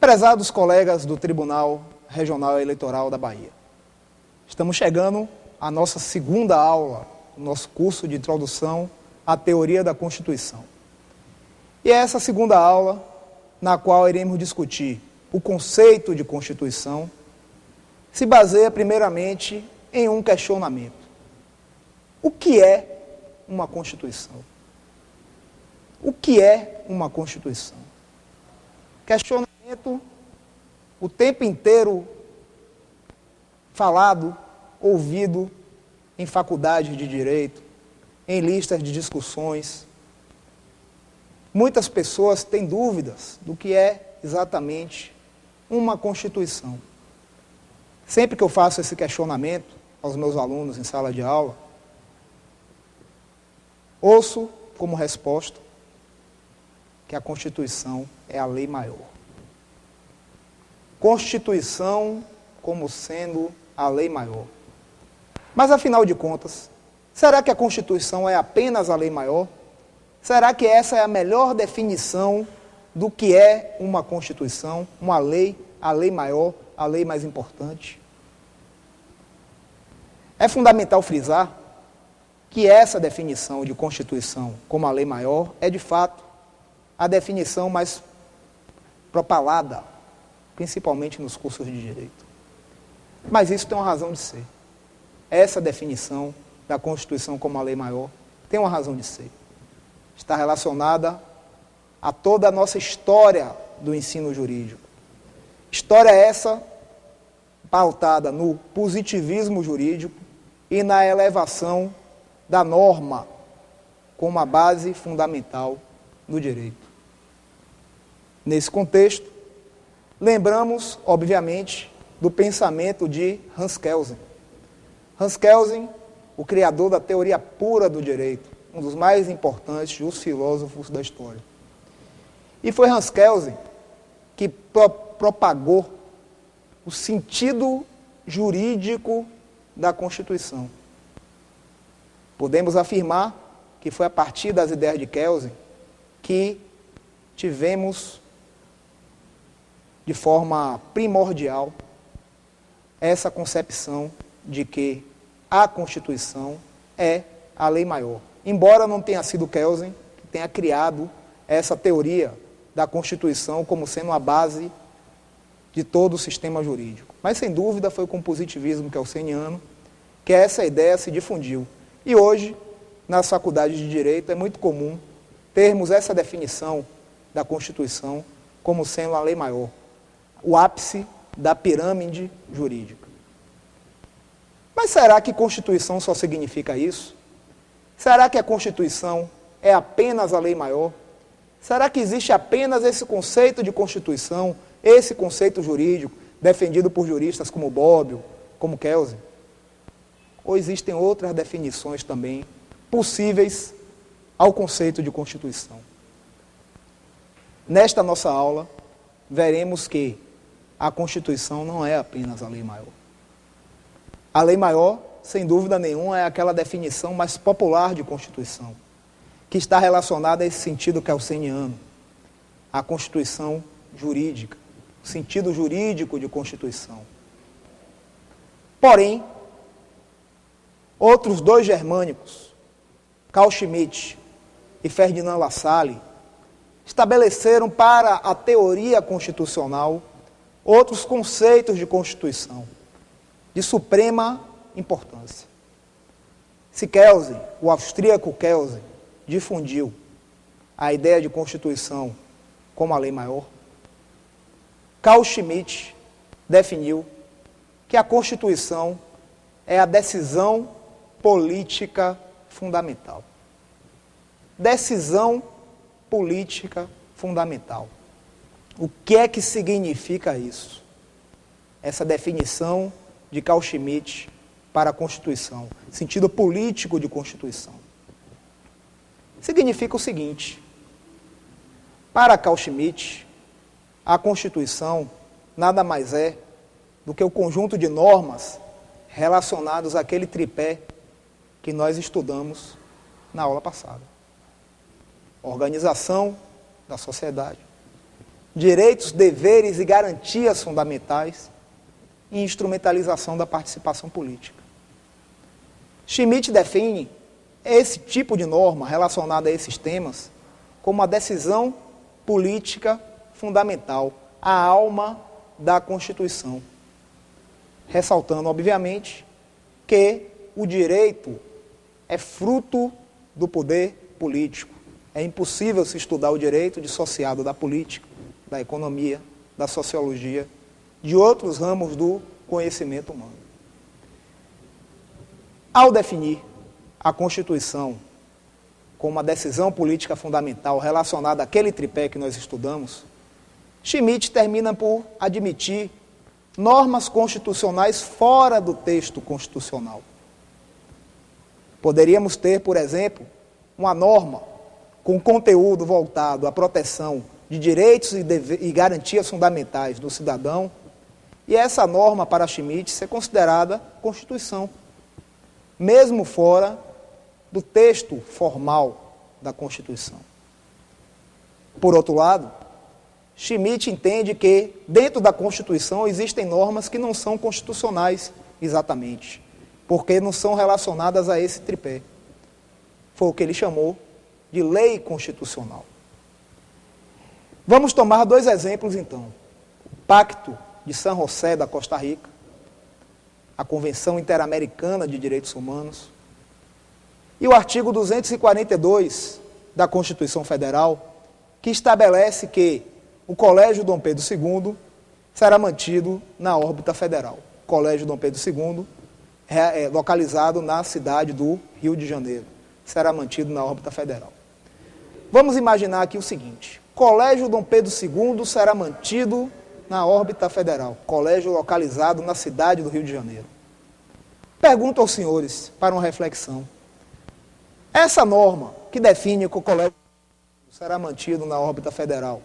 Prezados colegas do Tribunal Regional Eleitoral da Bahia, estamos chegando à nossa segunda aula, no nosso curso de introdução à teoria da Constituição. E é essa segunda aula na qual iremos discutir o conceito de Constituição, se baseia primeiramente em um questionamento. O que é uma Constituição? O que é uma Constituição? Questionamento o tempo inteiro falado, ouvido em faculdades de direito, em listas de discussões. Muitas pessoas têm dúvidas do que é exatamente uma Constituição. Sempre que eu faço esse questionamento aos meus alunos em sala de aula, ouço como resposta que a Constituição é a lei maior. Constituição como sendo a lei maior. Mas, afinal de contas, será que a Constituição é apenas a lei maior? Será que essa é a melhor definição do que é uma Constituição, uma lei, a lei maior, a lei mais importante? É fundamental frisar que essa definição de Constituição como a lei maior é, de fato, a definição mais propalada, principalmente nos cursos de direito. Mas isso tem uma razão de ser. Essa definição da Constituição como a lei maior tem uma razão de ser. Está relacionada a toda a nossa história do ensino jurídico. História essa pautada no positivismo jurídico e na elevação da norma como a base fundamental do direito. Nesse contexto, lembramos, obviamente, do pensamento de Hans Kelsen. Hans Kelsen, o criador da teoria pura do direito, um dos mais importantes dos filósofos da história. E foi Hans Kelsen que propagou o sentido jurídico da Constituição. Podemos afirmar que foi a partir das ideias de Kelsen que tivemos, de forma primordial, essa concepção de que a Constituição é a lei maior. Embora não tenha sido Kelsen que tenha criado essa teoria da Constituição como sendo a base de todo o sistema jurídico. Mas, sem dúvida, foi com o positivismo kelseniano que essa ideia se difundiu. E hoje, nas faculdades de Direito, é muito comum termos essa definição da Constituição como sendo a lei maior, o ápice da pirâmide jurídica. Mas será que Constituição só significa isso? Será que a Constituição é apenas a lei maior? Será que existe apenas esse conceito de Constituição, esse conceito jurídico, defendido por juristas como Bobbio, como Kelsen? Ou existem outras definições também possíveis ao conceito de Constituição? Nesta nossa aula, veremos que a Constituição não é apenas a lei maior. A lei maior, sem dúvida nenhuma, é aquela definição mais popular de Constituição, que está relacionada a esse sentido kelseniano, a Constituição jurídica, o sentido jurídico de Constituição. Porém, outros dois germânicos, Carl Schmitt e Ferdinand Lassalle, estabeleceram para a teoria constitucional outros conceitos de Constituição, de suprema importância. Se Kelsen, o austríaco Kelsen, difundiu a ideia de Constituição como a lei maior, Carl Schmitt definiu que a Constituição é a decisão política fundamental. Decisão política fundamental. O que é que significa isso? Essa definição de Carl Schmitt para a Constituição, sentido político de Constituição. Significa o seguinte: para Carl Schmitt, a Constituição nada mais é do que o conjunto de normas relacionados àquele tripé que nós estudamos na aula passada. Organização da sociedade, direitos, deveres e garantias fundamentais e instrumentalização da participação política. Schmitt define esse tipo de norma relacionada a esses temas como a decisão política fundamental, a alma da Constituição, ressaltando, obviamente, que o direito é fruto do poder político. É impossível se estudar o direito dissociado da política, da economia, da sociologia, de outros ramos do conhecimento humano. Ao definir a Constituição como uma decisão política fundamental relacionada àquele tripé que nós estudamos, Schmitt termina por admitir normas constitucionais fora do texto constitucional. Poderíamos ter, por exemplo, uma norma com conteúdo voltado à proteção de direitos e garantias fundamentais do cidadão, e essa norma, para Schmitt, ser considerada Constituição, mesmo fora do texto formal da Constituição. Por outro lado, Schmitt entende que, dentro da Constituição, existem normas que não são constitucionais exatamente, porque não são relacionadas a esse tripé. Foi o que ele chamou de lei constitucional. Vamos tomar dois exemplos, então. O Pacto de San José da Costa Rica, a Convenção Interamericana de Direitos Humanos, e o artigo 242 da Constituição Federal, que estabelece que o Colégio Dom Pedro II será mantido na órbita federal. O Colégio Dom Pedro II é localizado na cidade do Rio de Janeiro. Será mantido na órbita federal. Vamos imaginar aqui o seguinte: Colégio Dom Pedro II será mantido na órbita federal. Colégio localizado na cidade do Rio de Janeiro. Pergunto aos senhores, para uma reflexão. Essa norma que define que o colégio será mantido na órbita federal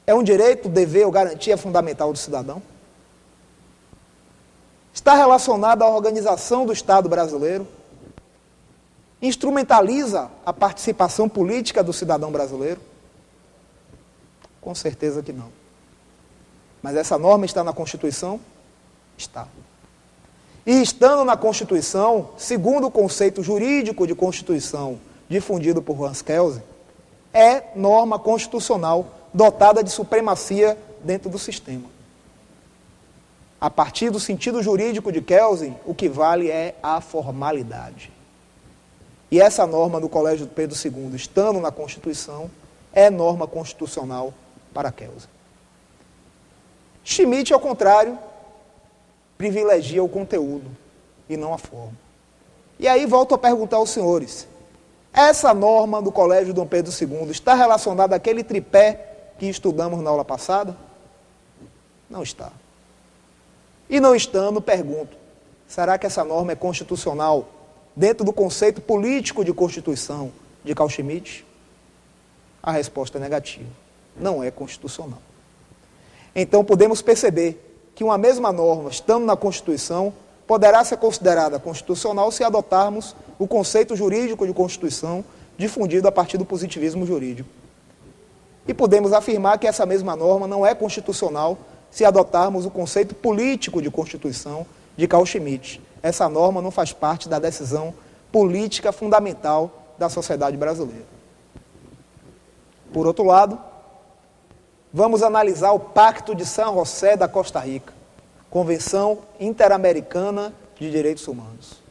é um direito, dever ou garantia fundamental do cidadão? Está relacionada à organização do Estado brasileiro? Instrumentaliza a participação política do cidadão brasileiro? Com certeza que não. Mas essa norma está na Constituição? Está. E estando na Constituição, segundo o conceito jurídico de Constituição difundido por Hans Kelsen, é norma constitucional dotada de supremacia dentro do sistema. A partir do sentido jurídico de Kelsen, o que vale é a formalidade. E essa norma do Colégio Pedro II, estando na Constituição, é norma constitucional para Kelsen. Schmitt, ao contrário, privilegia o conteúdo e não a forma. E aí volto a perguntar aos senhores, essa norma do Colégio Dom Pedro II está relacionada àquele tripé que estudamos na aula passada? Não está. E não estando, pergunto, será que essa norma é constitucional dentro do conceito político de Constituição de Carl Schmitt? A resposta é negativa. Não é constitucional. Então podemos perceber que uma mesma norma, estando na Constituição, poderá ser considerada constitucional se adotarmos o conceito jurídico de Constituição difundido a partir do positivismo jurídico. E podemos afirmar que essa mesma norma não é constitucional se adotarmos o conceito político de Constituição de Carl Schmitt. Essa norma não faz parte da decisão política fundamental da sociedade brasileira. Por outro lado, vamos analisar o Pacto de San José da Costa Rica, Convenção Interamericana de Direitos Humanos.